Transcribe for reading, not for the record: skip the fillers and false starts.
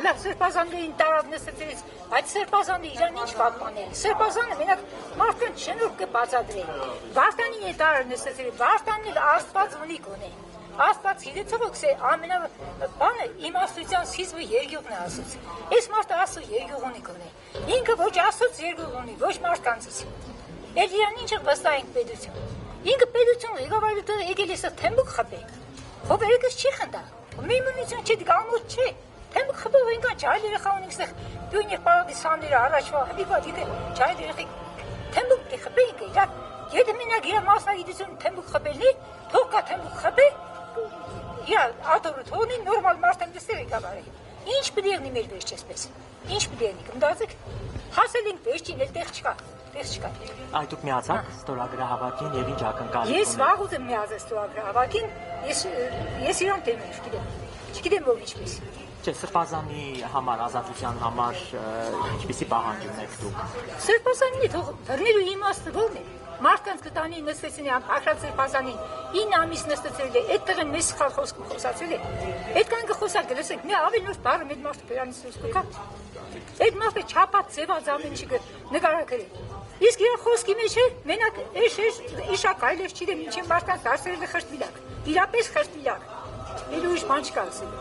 լավ սրբազաններին տարավ նստեցրից, այդ սրբազանը իրան ինչ պատմանել, սրբազանը մենակ մարդկանց շնորհ կբացատրի, Վարդանին է տարավ նստեցրի, Վարդանն էլ Աստված ունիկ ունի, Աստված հիրեցողոքս է ամենաբանը իմաստության սկիզբը երկյուղն է ասուց, այս մարդը Աստծո երկյուղ ունիկ ունի, ինքը ոչ Աստծոց երկյուղ ունի, ոչ մարդկանցից, էլ իրան ինչ վստահ ենք պետություն, ինքը պետություն ղեկավարությունը եկել է սա թեմբուկ խփեք, հովերեկս չի խնդա, միմունություն չի դգամոտ չի, թեմբուկ խփող ինքան չայլ երեխա ունենք ստեղ դույն և պարադիսանները առաջվա հվիվատ եկը չայլ երեխեք թեմբուկ դի խփեք իրակ, եթե մենակ իր մասնագիտություն թեմբուկ խփելնի, թող կա թեմբուկ խփե, իր ատորը թողնի նորմալ մարդան դստեր եկավարի, ինչ պդիեղնի մեր վերջ եսպես, ինչ պդիեղնի, կմդացեք, հասել ենք վերջին էլ տեղ չկա, Այդ դուք միացաք ստորագրահավաքին եւ ինչ ակնկալիք ունեք։ Ես վաղուց եմ միացել ստորագրահավաքին, ես իրան դեմ եմ, չգիտեմ ով ինչպես։ Չէ, Սրբազանի համար, ազատության համար ինչպիսի պահանջ ունեք դուք։ Սրբազանին է թող դռներու իմաստը ո՞րն է։ Մարդկանց կտանի նստեցին աղրատ Սրբազանին, 9 ամիս նստեցրել է, այդ տղեն մեզ սխալ խոսք խոսացել է։ Այդ կան կխոսակ լսեք, մի ավելի նոր բառը մեր մարդը բերանից դուրս կգա։ Այդ մարդը չափած ձևած ամեն ինչը նկարագրել։ Իսկ իր խոսքի մեջ է մենակ իշակայլեր չգիտեմ ինչի մարդկանց դարձրել է խրտվիլակ, իրապես խրտվիլակ, էլ ուրիշ բան չկա ասել։